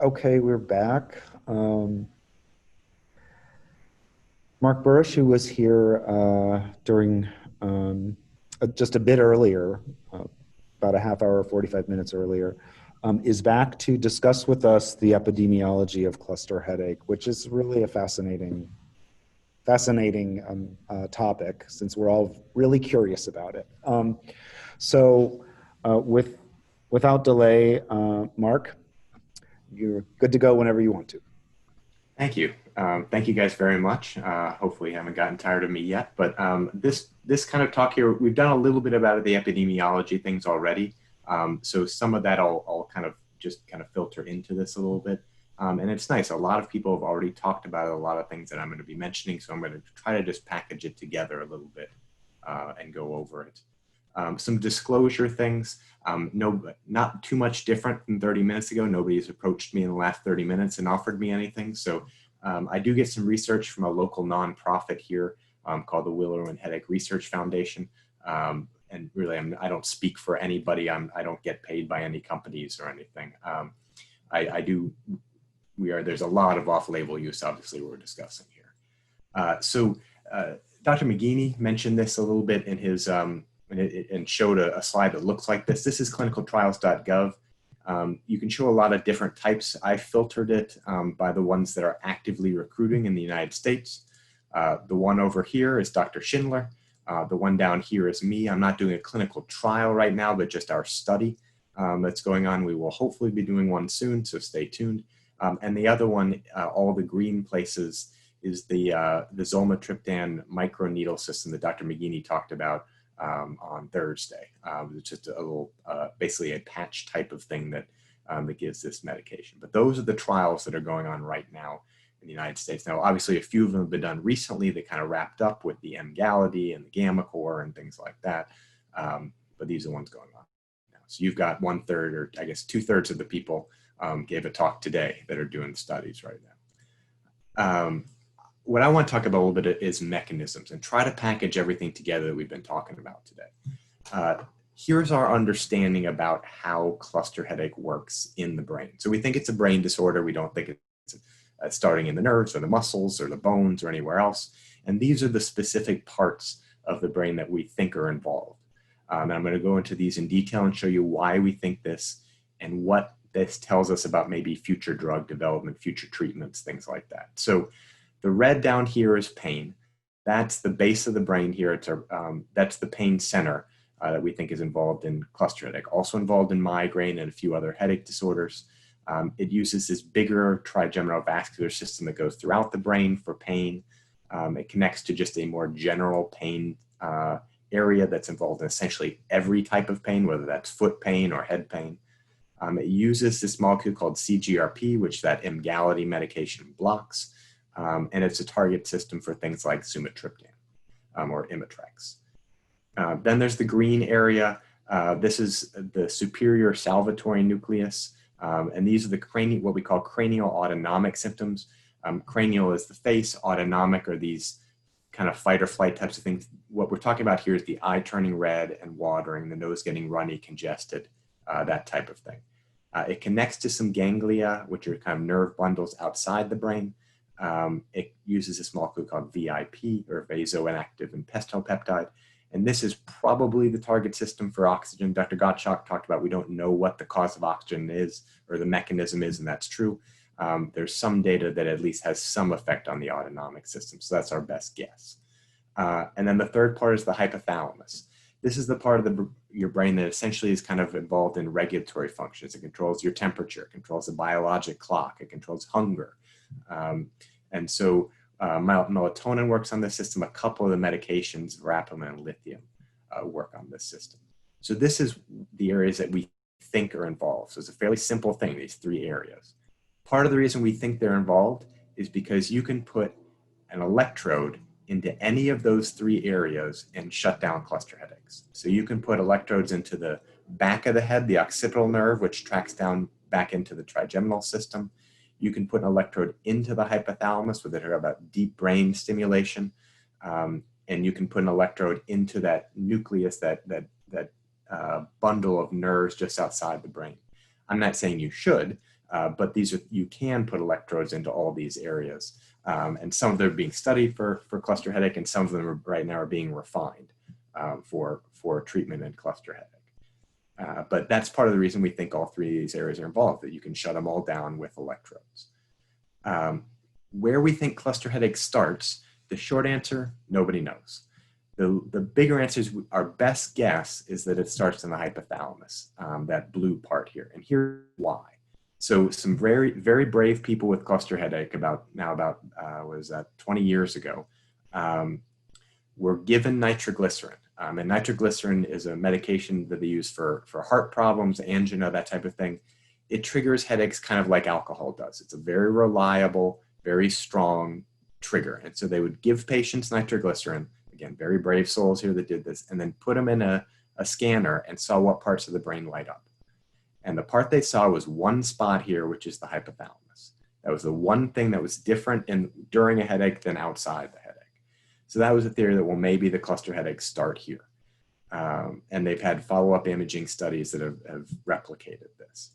Okay, we're back. Mark Burish, who was here during just a bit earlier, about a half hour, 45 minutes earlier, is back to discuss with us the epidemiology of cluster headache, which is really a fascinating topic since we're all really curious about it. So without delay, Mark, you're good to go whenever you want to. Thank you. Thank you guys very much. Hopefully you haven't gotten tired of me yet, but this kind of talk here, we've done a little bit about the epidemiology things already. So some of that I'll kind of just kind of filter into this a little bit. And it's nice. A lot of people have already talked about it, a lot of things that I'm going to be mentioning. So I'm going to try to just package it together a little bit and go over it. Some disclosure things. No, not too much different than 30 minutes ago. Nobody has approached me in the last 30 minutes and offered me anything. So I do get some research from a local nonprofit here called the Willow and Headache Research Foundation. And really, I don't speak for anybody. I don't get paid by any companies or anything. There's a lot of off-label use, obviously, we're discussing here. Dr. McGeaney mentioned this a little bit in his and showed a slide that looks like this. This is clinicaltrials.gov. You can show a lot of different types. I filtered it by the ones that are actively recruiting in the United States. The one over here is Dr. Schindler. The one down here is me. I'm not doing a clinical trial right now, but just our study that's going on. We will hopefully be doing one soon, so stay tuned. And the other one, all the green places, is the zolmitriptan microneedle system that Dr. McGeaney talked about on Thursday. It's just a little, basically a patch type of thing that gives this medication. But those are the trials that are going on right now in the United States. Now, obviously, a few of them have been done recently. They kind of wrapped up with the Emgality and the gamma-core and things like that. But these are the ones going on now. So you've got 1/3, or I guess 2/3 of the people gave a talk today that are doing the studies right now. What I want to talk about a little bit is mechanisms and try to package everything together that we've been talking about today. Here's our understanding about how cluster headache works in the brain. So we think it's a brain disorder. We don't think it's starting in the nerves or the muscles or the bones or anywhere else. And these are the specific parts of the brain that we think are involved. And I'm going to go into these in detail and show you why we think this and what this tells us about maybe future drug development, future treatments, things like that. So the red down here is pain. That's the base of the brain here. That's the pain center that we think is involved in cluster headache, also involved in migraine and a few other headache disorders. It uses this bigger trigeminal vascular system that goes throughout the brain for pain. It connects to just a more general pain area that's involved in essentially every type of pain, whether that's foot pain or head pain. It uses this molecule called CGRP, which that Emgality medication blocks. And it's a target system for things like sumatriptan or Imitrex. Then there's the green area. This is the superior salvatory nucleus. And these are the what we call cranial autonomic symptoms. Cranial is the face, autonomic are these kind of fight or flight types of things. What we're talking about here is the eye turning red and watering, the nose getting runny, congested, that type of thing. It connects to some ganglia, which are kind of nerve bundles outside the brain. It uses this molecule called VIP, or vasoactive impestile peptide. And this is probably the target system for oxygen. Dr. Gottschalk talked about we don't know what the cause of oxygen is or the mechanism is, and that's true. There's some data that at least has some effect on the autonomic system. So that's our best guess. And then the third part is the hypothalamus. This is the part of your brain that essentially is kind of involved in regulatory functions. It controls your temperature, it controls the biologic clock, it controls hunger. And so melatonin works on this system. A couple of the medications, verapamil and lithium, work on this system. So this is the areas that we think are involved. So it's a fairly simple thing, these three areas. Part of the reason we think they're involved is because you can put an electrode into any of those three areas and shut down cluster headaches. So you can put electrodes into the back of the head, the occipital nerve, which tracks down back into the trigeminal system. You can put an electrode into the hypothalamus, where they talk about deep brain stimulation. And you can put an electrode into that nucleus, that bundle of nerves just outside the brain. I'm not saying you should. but you can put electrodes into all these areas. And some of them are being studied for cluster headache, and some of them right now are being refined for treatment in cluster headache. But that's part of the reason we think all three of these areas are involved, that you can shut them all down with electrodes. Where we think cluster headache starts, the short answer, nobody knows. The bigger answer is our best guess is that it starts in the hypothalamus, that blue part here. And here's why. So some very, very brave people with cluster headache about 20 years ago, were given nitroglycerin. And nitroglycerin is a medication that they use for heart problems, angina, that type of thing. It triggers headaches kind of like alcohol does. It's a very reliable, very strong trigger. And so they would give patients nitroglycerin, again, very brave souls here that did this, and then put them in a scanner and saw what parts of the brain light up. And the part they saw was one spot here, which is the hypothalamus. That was the one thing that was different during a headache than outside the headache. So that was a theory that, well, maybe the cluster headaches start here. And they've had follow-up imaging studies that have replicated this.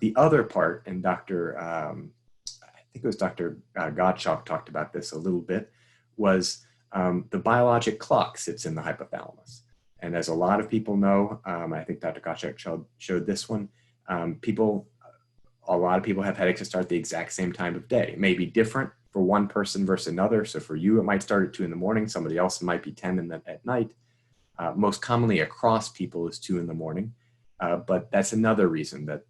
The other part, and I think it was Dr. Gottschalk talked about this a little bit, was the biologic clock sits in the hypothalamus. And as a lot of people know, I think Dr. Gottschalk showed this one, a lot of people have headaches that start at the exact same time of day. It may be different for one person versus another. So for you, it might start at 2 in the morning. Somebody else might be 10 at night. Most commonly across people is 2 in the morning. But that's another reason that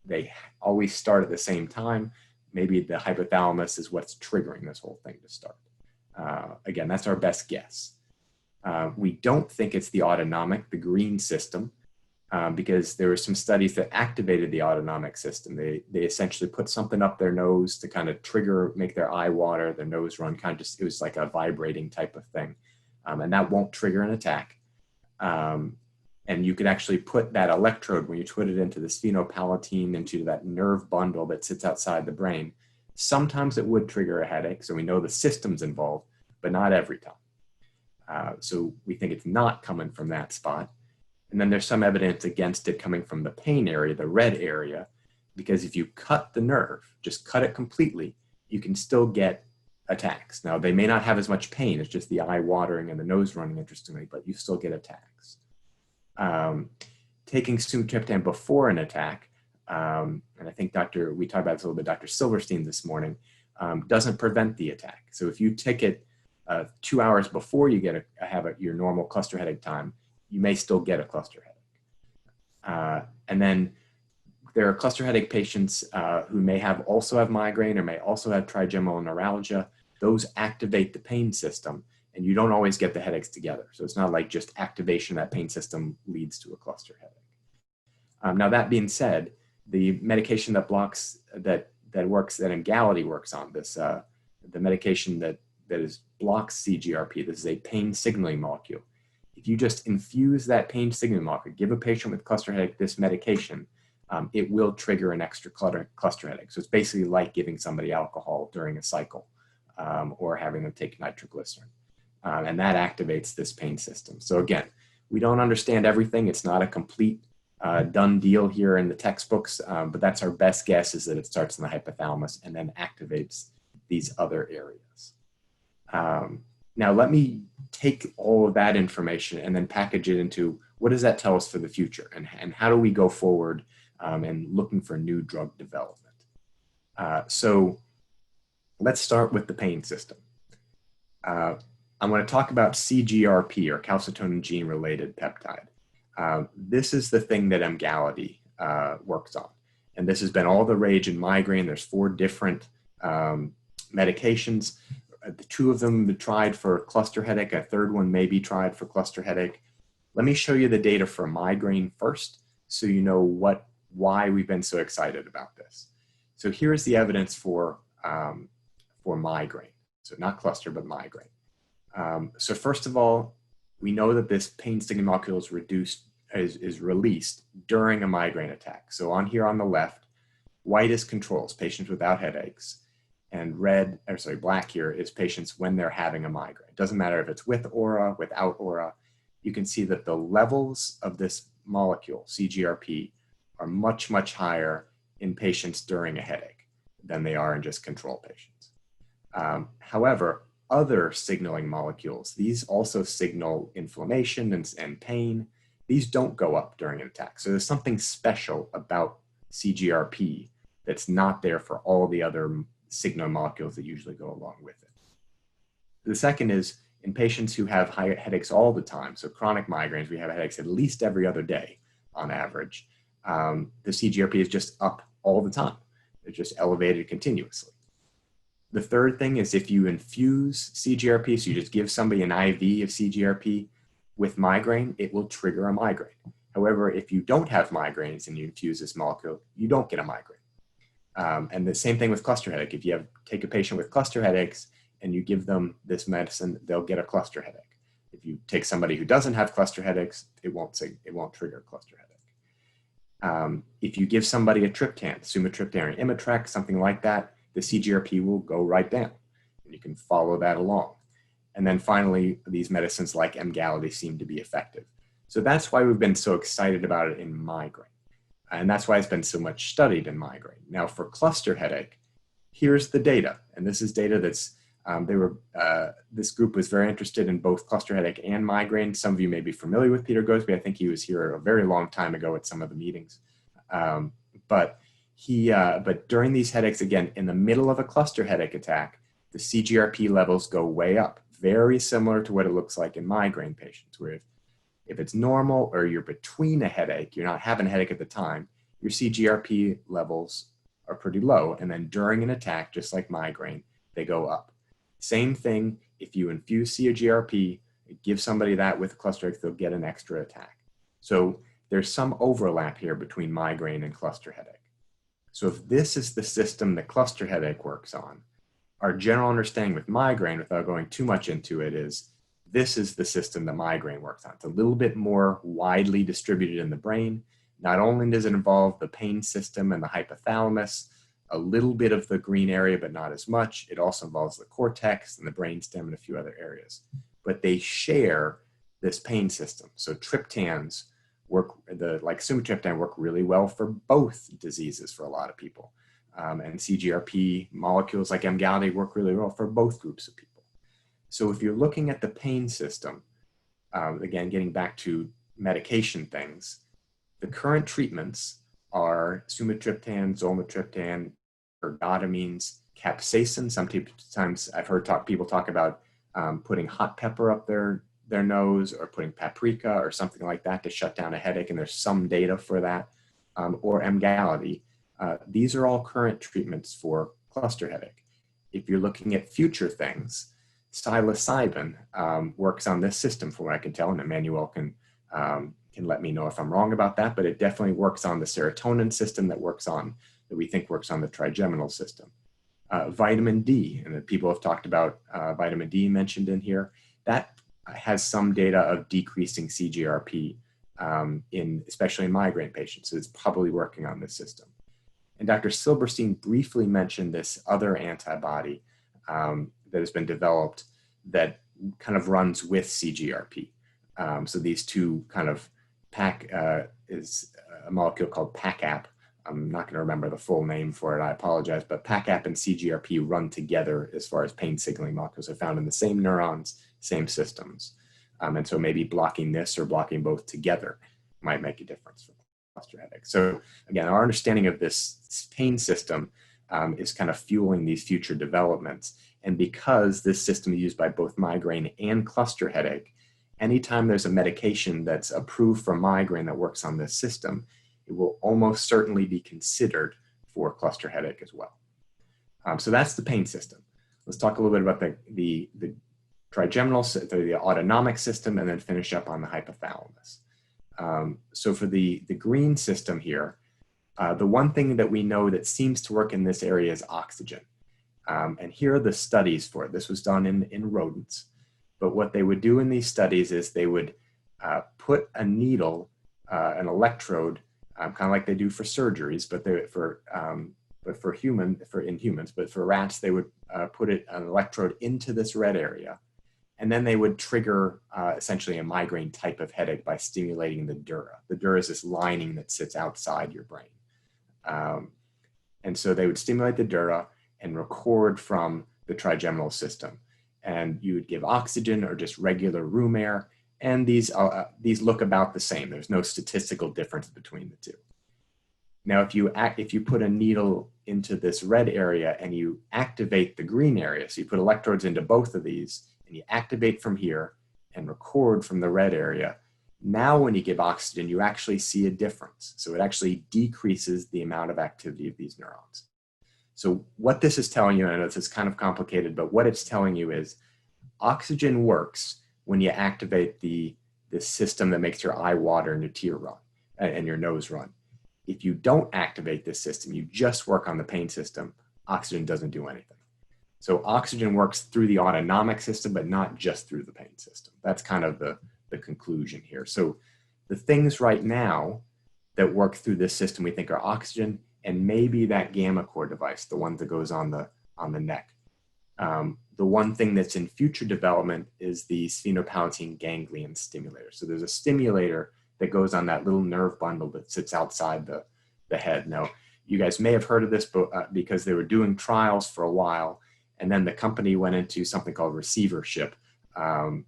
they always start at the same time. Maybe the hypothalamus is what's triggering this whole thing to start. Again, that's our best guess. We don't think it's the autonomic, the green system, because there were some studies that activated the autonomic system. They essentially put something up their nose to kind of trigger, make their eye water, their nose run, kind of just, it was like a vibrating type of thing. And that won't trigger an attack. And you could actually put that electrode, when you put it into the sphenopalatine, into that nerve bundle that sits outside the brain, sometimes it would trigger a headache. So we know the system's involved, but not every time. So we think it's not coming from that spot. And then there's some evidence against it coming from the pain area, the red area, because if you cut the nerve, just cut it completely, you can still get attacks. Now, they may not have as much pain, it's just the eye watering and the nose running, interestingly, but you still get attacks. Taking sumatriptan before an attack, and I think we talked about this a little bit, Dr. Silverstein this morning, doesn't prevent the attack. So if you take it 2 hours before you have your normal cluster headache time, you may still get a cluster headache. And then there are cluster headache patients who may also have migraine or may also have trigeminal neuralgia. Those activate the pain system, and you don't always get the headaches together. So it's not like just activation of that pain system leads to a cluster headache. Now, that being said, the medication that Emgality works on, the medication that blocks CGRP, this is a pain signaling molecule. If you just infuse that pain signaling molecule, give a patient with cluster headache this medication, it will trigger an extra cluster headache. So it's basically like giving somebody alcohol during a cycle, or having them take nitroglycerin. And that activates this pain system. So again, we don't understand everything. It's not a complete done deal here in the textbooks, but that's our best guess, is that it starts in the hypothalamus and then activates these other areas. Now, let me take all of that information and then package it into, what does that tell us for the future? And how do we go forward and looking for new drug development? So let's start with the pain system. I'm going to talk about CGRP, or calcitonin gene-related peptide. This is the thing that Emgality works on. And this has been all the rage in migraine. There's 4 different medications. The 2 of them have tried for cluster headache. A 3rd one may be tried for cluster headache. Let me show you the data for migraine first, so you know why we've been so excited about this. So here's the evidence for migraine. So not cluster, but migraine. So first of all, we know that this pain signaling molecule is released during a migraine attack. So on here on the left, white is controls, patients without headaches. And black here is patients when they're having a migraine. It doesn't matter if it's with aura, without aura. You can see that the levels of this molecule, CGRP, are much, much higher in patients during a headache than they are in just control patients. However, other signaling molecules, these also signal inflammation and pain. These don't go up during an attack. So there's something special about CGRP that's not there for all the other signal molecules that usually go along with it. The second is in patients who have headaches all the time, so chronic migraines, we have headaches at least every other day on average. The CGRP is just up all the time. It's just elevated continuously. The third thing is if you infuse CGRP, so you just give somebody an IV of CGRP with migraine, it will trigger a migraine. However, if you don't have migraines and you infuse this molecule, you don't get a migraine. And the same thing with cluster headache. If you take a patient with cluster headaches and you give them this medicine, they'll get a cluster headache. If you take somebody who doesn't have cluster headaches, it won't trigger a cluster headache. If you give somebody a triptan, sumatriptan or Imitrex, something like that, the CGRP will go right down, and you can follow that along. And then finally, these medicines like Emgality seem to be effective. So that's why we've been so excited about it in migraine. And that's why it's been so much studied in migraine. Now for cluster headache, here's the data. And this is data that's, this group was very interested in both cluster headache and migraine. Some of you may be familiar with Peter Gosby. I think he was here a very long time ago at some of the meetings. But during these headaches, again, in the middle of a cluster headache attack, the CGRP levels go way up, very similar to what it looks like in migraine patients, where if it's normal or you're between a headache, you're not having a headache at the time, your CGRP levels are pretty low. And then during an attack, just like migraine, they go up. Same thing, if you infuse CGRP, give somebody that with a cluster headache, they'll get an extra attack. So there's some overlap here between migraine and cluster headache. So if this is the system that cluster headache works on, our general understanding with migraine, without going too much into it, is this is the system that migraine works on. It's a little bit more widely distributed in the brain. Not only does it involve the pain system and the hypothalamus, a little bit of the green area, but not as much. It also involves the cortex and the brainstem and a few other areas. But they share this pain system. So triptans work, like sumatriptan, work really well for both diseases for a lot of people. And CGRP molecules like Emgality work really well for both groups of people. So if you're looking at the pain system, again, getting back to medication things, the current treatments are sumatriptan, zolmitriptan, ergotamines, capsaicin. Sometimes I've heard people talk about putting hot pepper up their nose or putting paprika or something like that to shut down a headache, and there's some data for that, or Emgality. These are all current treatments for cluster headache. If you're looking at future things, psilocybin works on this system from what I can tell, and Emmanuel can let me know if I'm wrong about that, but it definitely works on the serotonin system that we think works on the trigeminal system. Vitamin D, and people have talked about vitamin D mentioned in here, that has some data of decreasing CGRP, especially in migraine patients, so it's probably working on this system. And Dr. Silberstein briefly mentioned this other antibody that has been developed that kind of runs with CGRP. So these two kind of is a molecule called PACAP. I'm not going to remember the full name for it, I apologize, but PACAP and CGRP run together as far as pain signaling molecules are found in the same neurons, same systems. And so maybe blocking this or blocking both together might make a difference for cluster headache. So again, our understanding of this pain system is kind of fueling these future developments. And because this system is used by both migraine and cluster headache, anytime there's a medication that's approved for migraine that works on this system, it will almost certainly be considered for cluster headache as well. So that's the pain system. Let's talk a little bit about the trigeminal, the autonomic system, and then finish up on the hypothalamus. So for the green system here, the one thing that we know that seems to work in this area is oxygen. And here are the studies for it. This was done in rodents. But what they would do in these studies is they would put a needle, an electrode, kind of like they do for surgeries, but in humans, but for rats, they would put an electrode into this red area. And then they would trigger essentially a migraine type of headache by stimulating the dura. The dura is this lining that sits outside your brain. And so they would stimulate the dura and record from the trigeminal system. And you would give oxygen or just regular room air, and these look about the same. There's no statistical difference between the two. Now, if you put a needle into this red area and you activate the green area, so you put electrodes into both of these, and you activate from here and record from the red area, now when you give oxygen, you actually see a difference. So it actually decreases the amount of activity of these neurons. So what this is telling you, and I know this is kind of complicated, but what it's telling you is oxygen works when you activate the system that makes your eye water and your tear run and your nose run. If you don't activate this system, you just work on the pain system, oxygen doesn't do anything. So oxygen works through the autonomic system, but not just through the pain system. That's kind of the conclusion here. So the things right now that work through this system we think are oxygen and maybe that gamma core device, the one that goes on the neck. The one thing that's in future development is the sphenopalatine ganglion stimulator. So there's a stimulator that goes on that little nerve bundle that sits outside the head. Now, you guys may have heard of this because they were doing trials for a while, and then the company went into something called receivership,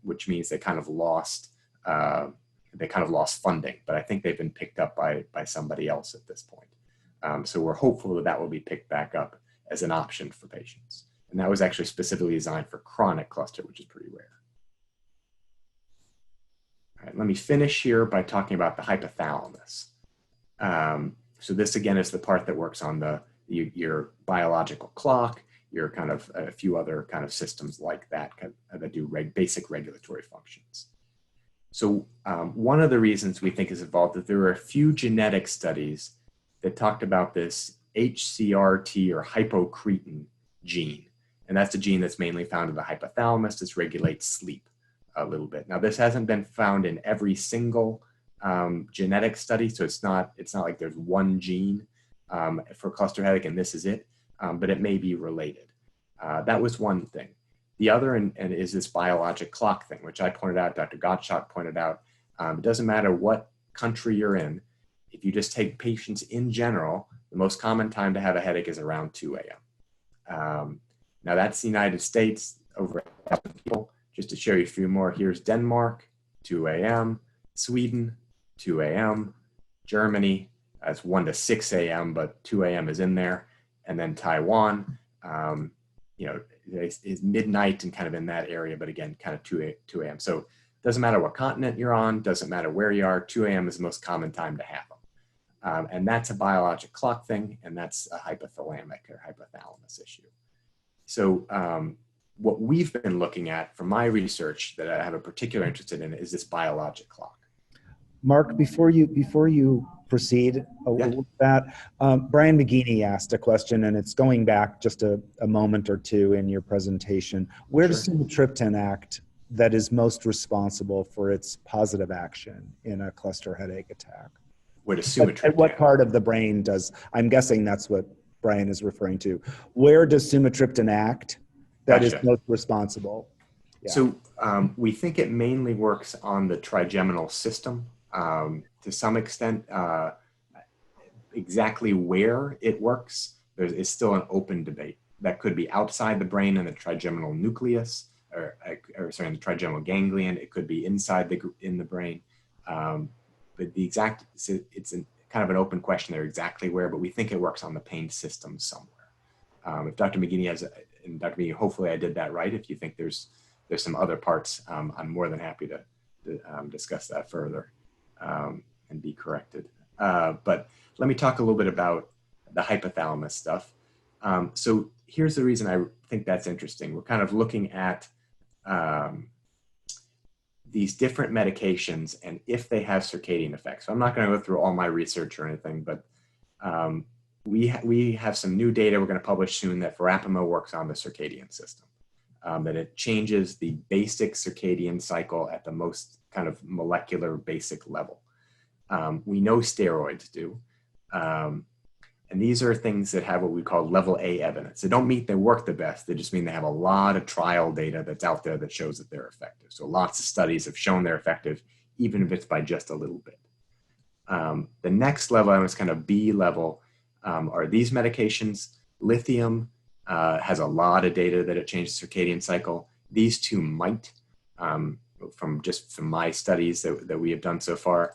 which means they kind of lost funding. But I think they've been picked up by somebody else at this point. So we're hopeful that will be picked back up as an option for patients. And that was actually specifically designed for chronic cluster, which is pretty rare. All right, let me finish here by talking about the hypothalamus. So this again is the part that works on your biological clock, your kind of a few other kind of systems like that that do basic regulatory functions. So one of the reasons we think is involved is there are a few genetic studies that talked about this HCRT or hypocretin gene. And that's a gene that's mainly found in the hypothalamus. This regulates sleep a little bit. Now, this hasn't been found in every single genetic study, so it's not like there's one gene for cluster headache and this is it, but it may be related. That was one thing. The other and is this biologic clock thing, which I pointed out, Dr. Gottschalk pointed out. It doesn't matter what country you're in. If you just take patients in general, the most common time to have a headache is around 2 a.m. Now that's the United States, over 1,000 people. Just to show you a few more, here's Denmark, 2 a.m., Sweden, 2 a.m., Germany, that's 1 to 6 a.m., but 2 a.m. is in there, and then Taiwan, is midnight and kind of in that area, but again, kind of 2 a.m. So it doesn't matter what continent you're on, doesn't matter where you are, 2 a.m. is the most common time to have them. And that's a biologic clock thing, and that's a hypothalamic or hypothalamus issue. So what we've been looking at from my research that I have a particular interest in is this biologic clock. Mark, before you proceed with that, Brian McGeaney asked a question, and it's going back just a moment or two in your presentation. Where does sumatriptan act that is most responsible for its positive action in a cluster headache attack? Where does sumatriptan At what part of the brain does, I'm guessing that's what Brian is referring to. Where does sumatriptan act that is most responsible? Yeah. So we think it mainly works on the trigeminal system to some extent. Exactly where it works is still an open debate. That could be outside the brain in the trigeminal nucleus, or sorry, in the trigeminal ganglion. It could be inside in the brain. But the exact, it's kind of an open question there exactly where, but we think it works on the pain system somewhere. If Dr. McGeaney and Dr. McGeaney, hopefully I did that right. If you think there's some other parts, I'm more than happy to discuss that further and be corrected. But let me talk a little bit about the hypothalamus stuff. So here's the reason I think that's interesting. We're kind of looking at these different medications and if they have circadian effects. So I'm not going to go through all my research or anything, but we have some new data we're going to publish soon that verapamil works on the circadian system, that it changes the basic circadian cycle at the most kind of molecular basic level. We know steroids do. And these are things that have what we call level A evidence. They don't mean they work the best. They just mean they have a lot of trial data that's out there that shows that they're effective. So lots of studies have shown they're effective, even if it's by just a little bit. The next level is kind of B level. are these medications. Lithium has a lot of data that it changes circadian cycle. These two might, from my studies that we have done so far.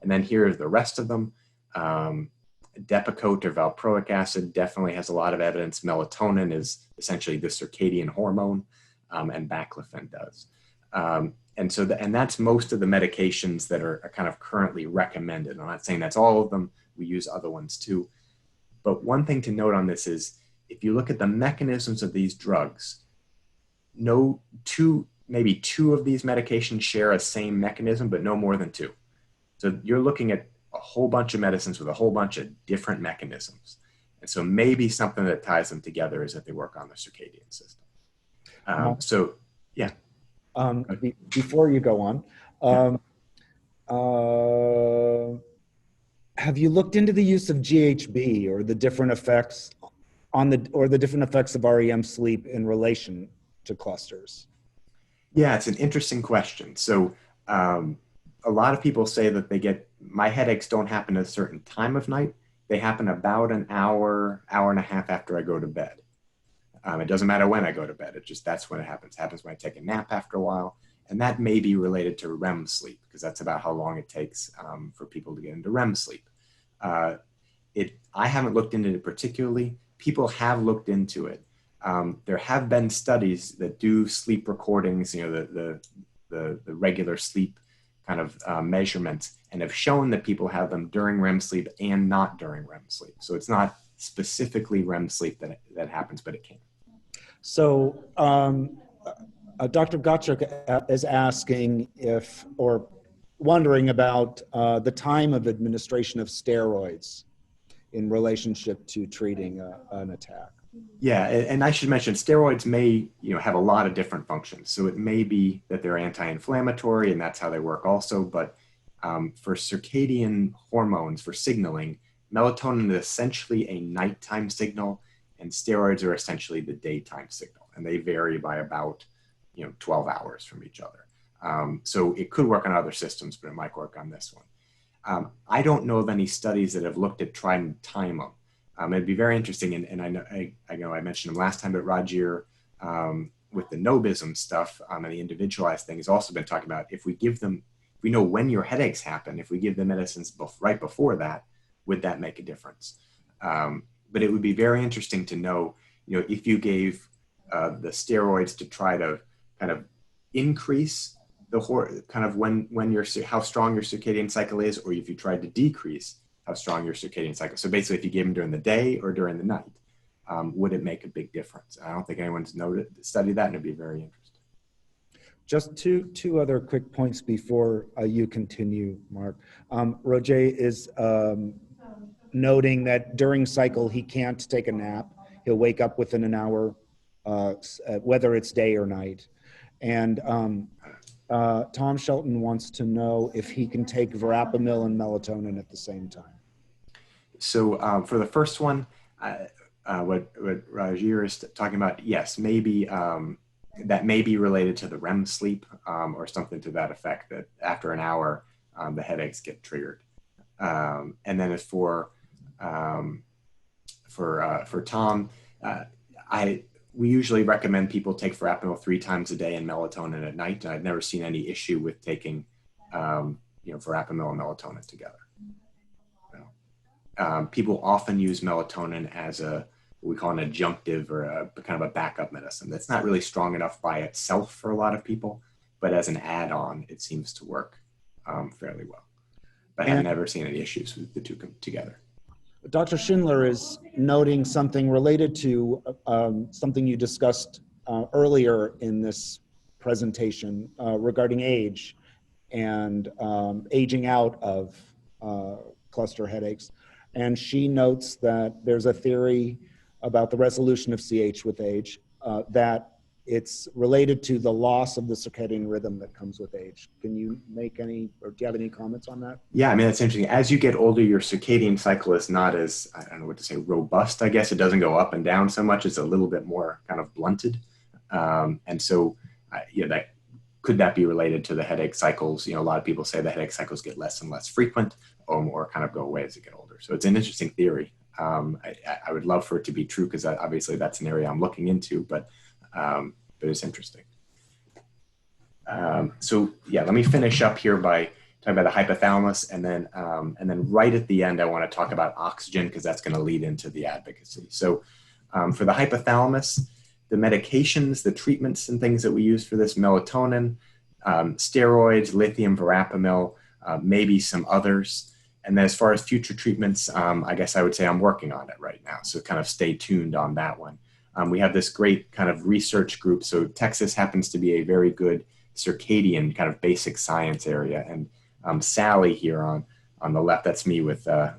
And then here are the rest of them. Depakote or valproic acid definitely has a lot of evidence. Melatonin is essentially the circadian hormone, and baclofen does. And that's most of the medications that are kind of currently recommended. I'm not saying that's all of them. We use other ones too. But one thing to note on this is, if you look at the mechanisms of these drugs, maybe two of these medications share a same mechanism, but no more than two. So you're looking at a whole bunch of medicines with a whole bunch of different mechanisms. And so maybe something that ties them together is that they work on the circadian system. So, yeah. Before you go on, have you looked into the use of GHB or the different effects the different effects of REM sleep in relation to clusters? Yeah, it's an interesting question. So a lot of people say that my headaches don't happen at a certain time of night. They happen about an hour and a half after I go to bed. It doesn't matter when I go to bed. That's when it happens. It happens when I take a nap after a while. And that may be related to REM sleep, because that's about how long it takes for people to get into REM sleep. I haven't looked into it particularly. People have looked into it. There have been studies that do sleep recordings, the regular sleep kind of measurements, and have shown that people have them during REM sleep and not during REM sleep. So it's not specifically REM sleep that happens, but it can. So Dr. Gottschalk is asking wondering about the time of administration of steroids in relationship to treating an attack. Yeah, and I should mention steroids may have a lot of different functions. So it may be that they're anti-inflammatory and that's how they work also. But for circadian hormones, for signaling, melatonin is essentially a nighttime signal, and steroids are essentially the daytime signal, and they vary by about 12 hours from each other. So it could work on other systems, but it might work on this one. I don't know of any studies that have looked at trying to time them. It'd be very interesting, and I know I mentioned them last time, but Roger, with the nobism stuff and the individualized thing, has also been talking about if we know when your headaches happen, if we give the medicines right before that, would that make a difference? But it would be very interesting to know, if you gave the steroids to try to kind of increase how strong your circadian cycle is, or if you tried to decrease how strong your circadian cycle. So basically, if you gave them during the day or during the night, would it make a big difference? I don't think anyone's studied that, and it'd be very interesting. Just two other quick points before you continue, Mark. Roger is noting that during cycle, he can't take a nap. He'll wake up within an hour, whether it's day or night. And Tom Shelton wants to know if he can take verapamil and melatonin at the same time. So for the first one, what Roger is talking about, yes, maybe that may be related to the REM sleep or something to that effect, that after an hour, the headaches get triggered. And then as for Tom, we usually recommend people take verapamil 3 times a day and melatonin at night. And I've never seen any issue with taking, verapamil and melatonin together. People often use melatonin as what we call an adjunctive or a kind of a backup medicine. That's not really strong enough by itself for a lot of people, but as an add-on, it seems to work fairly well. But I've never seen any issues with the two together. Dr. Schindler is noting something related to something you discussed earlier in this presentation regarding age and aging out of cluster headaches. And she notes that there's a theory about the resolution of CH with age, that it's related to the loss of the circadian rhythm that comes with age. Can you make any, or do you have any comments on that? Yeah, I mean, that's interesting. As you get older, your circadian cycle is not as, I don't know what to say, robust, I guess. It doesn't go up and down so much. It's a little bit more kind of blunted. And so, could that be related to the headache cycles? A lot of people say the headache cycles get less and less frequent or more kind of go away as you get older. So it's an interesting theory. I would love for it to be true because obviously that's an area I'm looking into, but it's interesting. So yeah, let me finish up here by talking about the hypothalamus, and then right at the end, I want to talk about oxygen because that's going to lead into the advocacy. So for the hypothalamus, the medications, the treatments and things that we use for this: melatonin, steroids, lithium, verapamil, maybe some others. And then as far as future treatments, I guess I would say I'm working on it right now. So kind of stay tuned on that one. We have this great kind of research group. So Texas happens to be a very good circadian kind of basic science area. And Sally here on the left, that's me with a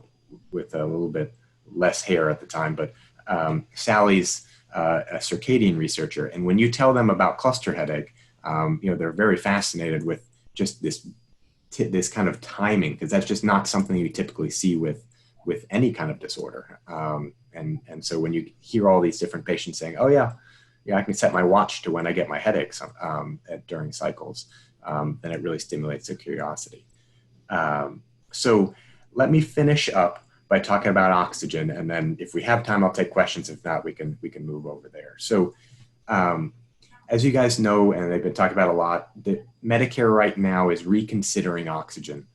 little bit less hair at the time, but Sally's a circadian researcher. And when you tell them about cluster headache, they're very fascinated with just this kind of timing, because that's just not something you typically see with any kind of disorder. And so when you hear all these different patients saying, oh yeah, I can set my watch to when I get my headaches during cycles, then it really stimulates their curiosity. So let me finish up by talking about oxygen, and then if we have time, I'll take questions. If not, we can move over there. So as you guys know, and they've been talking about a lot, that Medicare right now is reconsidering oxygen,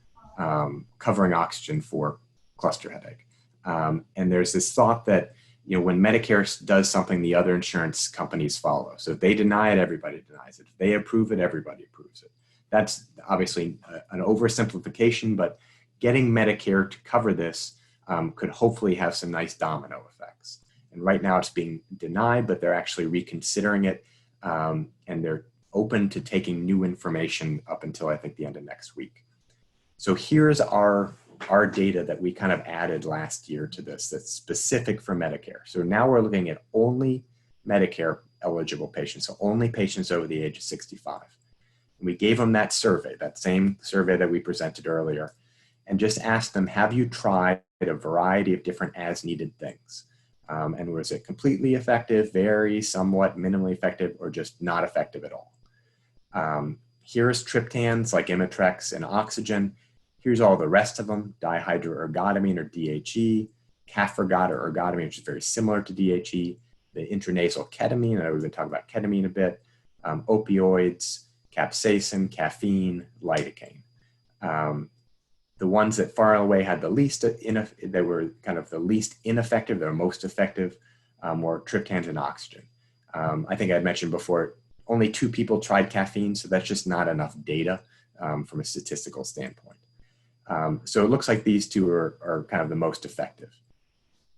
covering oxygen for cluster headache. And there's this thought that, when Medicare does something, the other insurance companies follow. So if they deny it, everybody denies it. If they approve it, everybody approves it. That's obviously an oversimplification, but getting Medicare to cover this could hopefully have some nice domino effects. And right now it's being denied, but they're actually reconsidering it. And they're open to taking new information up until I think the end of next week. So here's our data that we kind of added last year to this that's specific for Medicare. So now we're looking at only Medicare eligible patients, so only patients over the age of 65. And we gave them that survey, that same survey that we presented earlier, and just asked them, have you tried a variety of different as-needed things? And was it completely effective, very, somewhat, minimally effective, or just not effective at all? Here's triptans like Imitrex and oxygen. Here's all the rest of them: dihydroergotamine or DHE, Cafragot or ergotamine, which is very similar to DHE, the intranasal ketamine, I know we've been talking about ketamine a bit, opioids, capsaicin, caffeine, lidocaine. The ones that far away had the least, they were kind of the least ineffective, they were most effective, were triptans and oxygen. I think I mentioned before, only 2 people tried caffeine, so that's just not enough data from a statistical standpoint. So it looks like these 2 are kind of the most effective.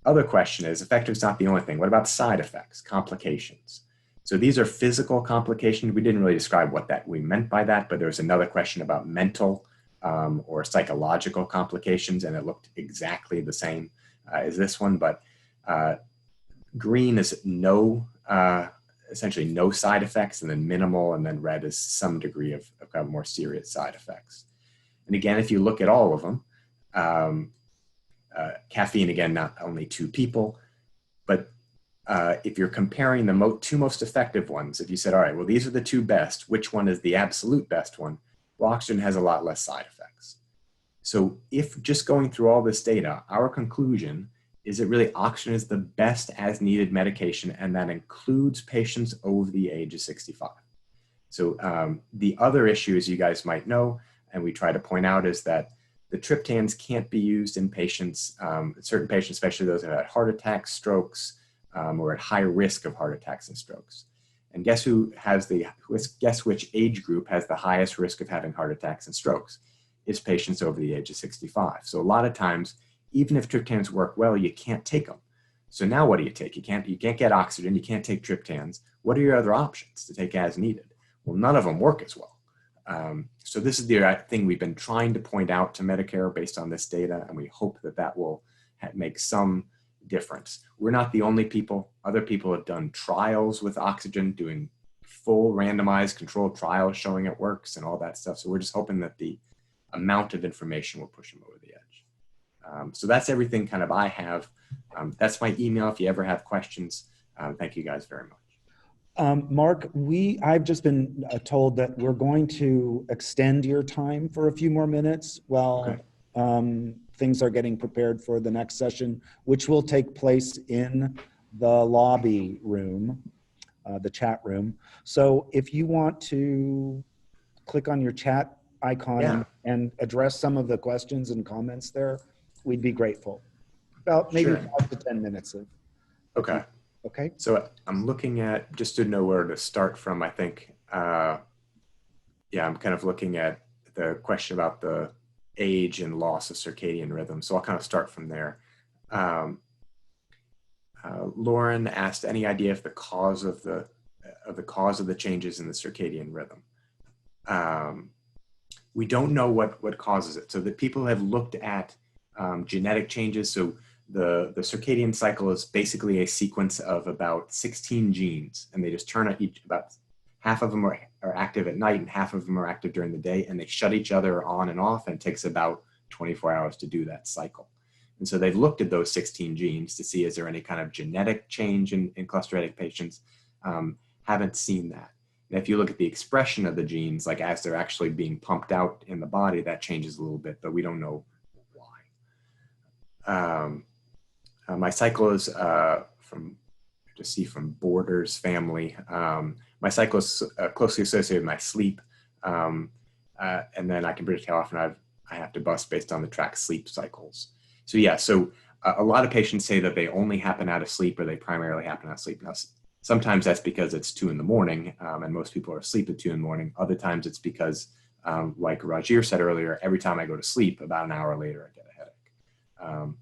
Other question is, effective is not the only thing. What about side effects, complications? So these are physical complications. We didn't really describe what we meant by that, but there was another question about mental or psychological complications, and it looked exactly the same as this one, but green is essentially no side effects, and then minimal, and then red is some degree of kind of more serious side effects. And again, if you look at all of them, caffeine, again, not only 2 people, but if you're comparing the 2 most effective ones, if you said, all right, well, these are the 2 best, which one is the absolute best one? Well, oxygen has a lot less side effects. So if just going through all this data, our conclusion is that really oxygen is the best as needed medication, and that includes patients over the age of 65. So the other issue, as you guys might know, and we try to point out, is that the triptans can't be used in patients, certain patients, especially those that have had heart attacks, strokes, or at high risk of heart attacks and strokes. And guess which age group has the highest risk of having heart attacks and strokes? It's patients over the age of 65. So a lot of times, even if triptans work well, you can't take them. So now what do you take? You can't get oxygen, you can't take triptans. What are your other options to take as needed? Well, none of them work as well. So this is the thing we've been trying to point out to Medicare based on this data, and we hope that will make some difference. We're not the only people. Other people have done trials with oxygen, doing full randomized controlled trials showing it works and all that stuff. So we're just hoping that the amount of information will push them over the edge. So that's everything kind of I have. That's my email if you ever have questions. Thank you guys very much. Mark, I've just been told that we're going to extend your time for a few more minutes while things are getting prepared for the next session, which will take place in the lobby room, the chat room. So if you want to click on your chat icon Yeah. and address some of the questions and comments there, we'd be grateful. About maybe Sure. 5 to 10 minutes of. Okay. Okay. So I'm looking at, just to know where to start from, I think, yeah, I'm kind of looking at the question about the age and loss of circadian rhythm. So I'll kind of start from there. Lauren asked, any idea if the cause of the changes in the circadian rhythm? We don't know what causes it. So that people have looked at genetic changes. So the circadian cycle is basically a sequence of about 16 genes, and they just turn each, about half of them are active at night and half of them are active during the day, and they shut each other on and off, and it takes about 24 hours to do that cycle. And so they've looked at those 16 genes to see, is there any kind of genetic change in cluster headache patients? Haven't seen that. And if you look at the expression of the genes, like as they're actually being pumped out in the body, that changes a little bit, but we don't know why. My cycle is from Borders family. My cycle is closely associated with my sleep. And then I can predict how often I have to bust based on the track sleep cycles. So yeah, so a lot of patients say that they only happen out of sleep, or they primarily happen out of sleep. Now, sometimes that's because it's 2 in the morning, and most people are asleep at 2 in the morning. Other times it's because, like Rajir said earlier, every time I go to sleep, about an hour later, I get a headache.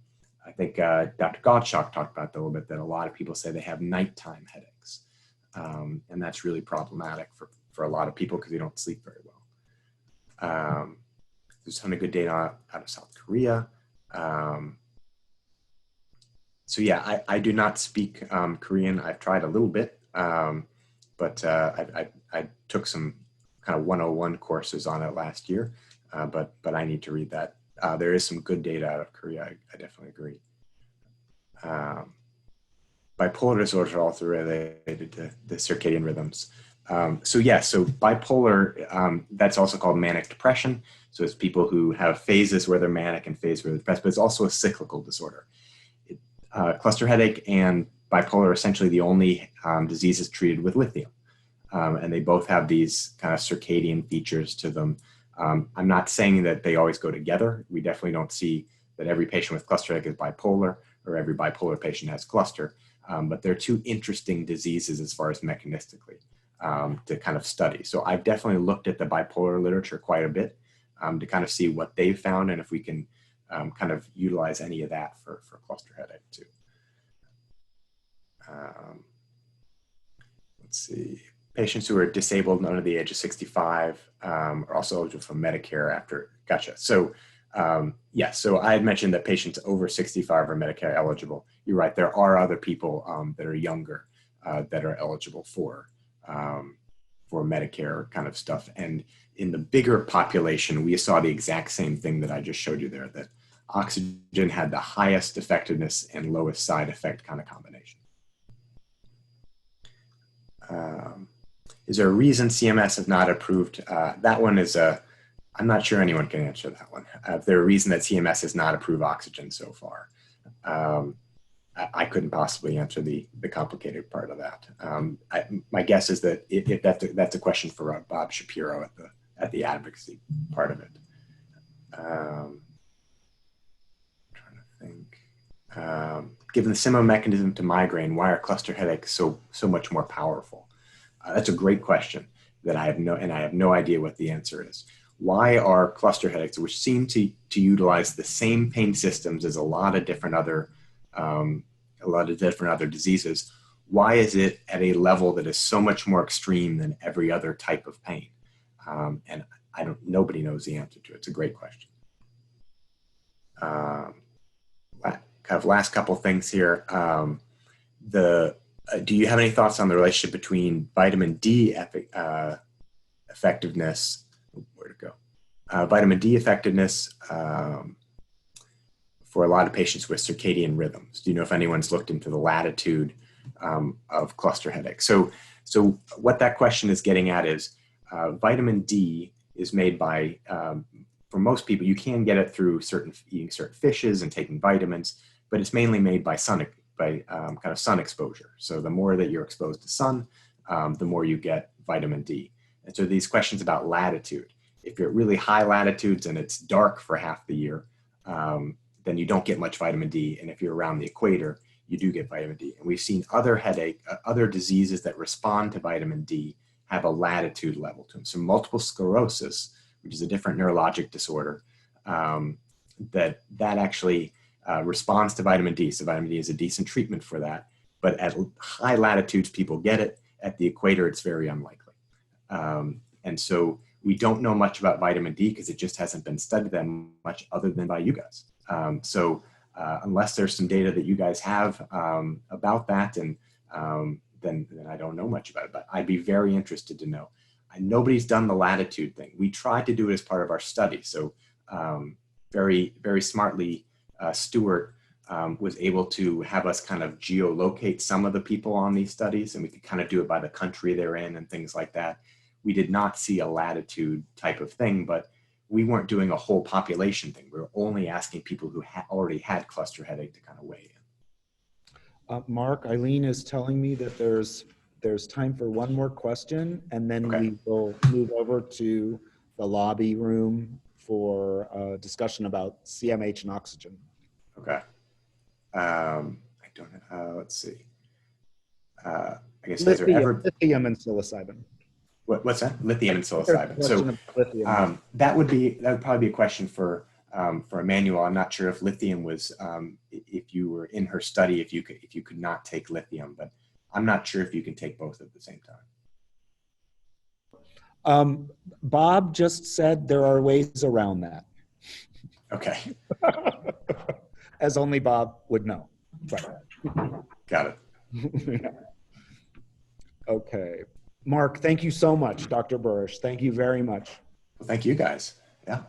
I think Dr. Gottschalk talked about that a little bit, that a lot of people say they have nighttime headaches. And that's really problematic for a lot of people because they don't sleep very well. There's a ton of good data out of South Korea. So yeah, I do not speak Korean. I've tried a little bit, but I took some kind of 101 courses on it last year, but I need to read that. There is some good data out of Korea. I definitely agree. Bipolar disorders are also related to the circadian rhythms. So yeah, so bipolar, that's also called manic depression. So it's people who have phases where they're manic and phases where they're depressed, but it's also a cyclical disorder. Cluster headache and bipolar are essentially the only diseases treated with lithium. And they both have these kind of circadian features to them. I'm not saying that they always go together. We definitely don't see that every patient with cluster headache is bipolar, or every bipolar patient has cluster. But they're two interesting diseases as far as mechanistically to kind of study. So I've definitely looked at the bipolar literature quite a bit to kind of see what they've found, and if we can kind of utilize any of that for cluster headache too. Let's see. Patients who are disabled and under the age of 65 are also eligible for Medicare after, gotcha. So yeah, so I had mentioned that patients over 65 are Medicare eligible. You're right, there are other people that are younger that are eligible for Medicare kind of stuff. And in the bigger population, we saw the exact same thing that I just showed you there, that oxygen had the highest effectiveness and lowest side effect kind of combination. Is there a reason CMS has not approved? That one is I'm not sure anyone can answer that one. If there's a reason that CMS has not approved oxygen so far. I couldn't possibly answer the complicated part of that. My guess is that if that's a question for Bob Shapiro at the advocacy part of it. Trying to think. Given the similar mechanism to migraine, why are cluster headaches so much more powerful? That's a great question that I have no idea what the answer is. Why are cluster headaches, which seem to utilize the same pain systems as a lot of different other diseases, why is it at a level that is so much more extreme than every other type of pain? And nobody knows the answer to it. It's a great question. Kind of last couple things here. Do you have any thoughts on the relationship between vitamin D effectiveness? Where to go? Vitamin D effectiveness for a lot of patients with circadian rhythms. Do you know if anyone's looked into the latitude of cluster headache? So what that question is getting at is vitamin D is made by, for for most people, you can get it through eating certain fishes and taking vitamins, but it's mainly made by kind of sun exposure. So the more that you're exposed to sun, the more you get vitamin D. And so these questions about latitude, if you're at really high latitudes and it's dark for half the year, then you don't get much vitamin D. And if you're around the equator, you do get vitamin D. And we've seen other diseases that respond to vitamin D have a latitude level to them. So multiple sclerosis, which is a different neurologic disorder, that actually responds to vitamin D. So vitamin D is a decent treatment for that. But at high latitudes, people get it. At the equator, it's very unlikely. And so we don't know much about vitamin D because it just hasn't been studied that much other than by you guys. So unless there's some data that you guys have about that, and then I don't know much about it, but I'd be very interested to know. Nobody's done the latitude thing. We tried to do it as part of our study. So very, very smartly, Stuart was able to have us kind of geolocate some of the people on these studies, and we could kind of do it by the country they're in and things like that. We did not see a latitude type of thing, but we weren't doing a whole population thing. We were only asking people who already had cluster headache to kind of weigh in. Mark, Eileen is telling me that there's time for one more question, and then Okay. we will move over to the lobby room for a discussion about CMH and oxygen. Okay. I don't know. Let's see. I guess has there ever Lithium and psilocybin. what's that? Lithium and psilocybin. So that would probably be a question for Emmanuel. I'm not sure if lithium was if you were in her study, if you could not take lithium, but I'm not sure if you can take both at the same time. Bob just said there are ways around that. Okay. As only Bob would know. Right. Got it. Okay. Mark, thank you so much. Dr. Burish, thank you very much. Well, thank you guys. Yeah.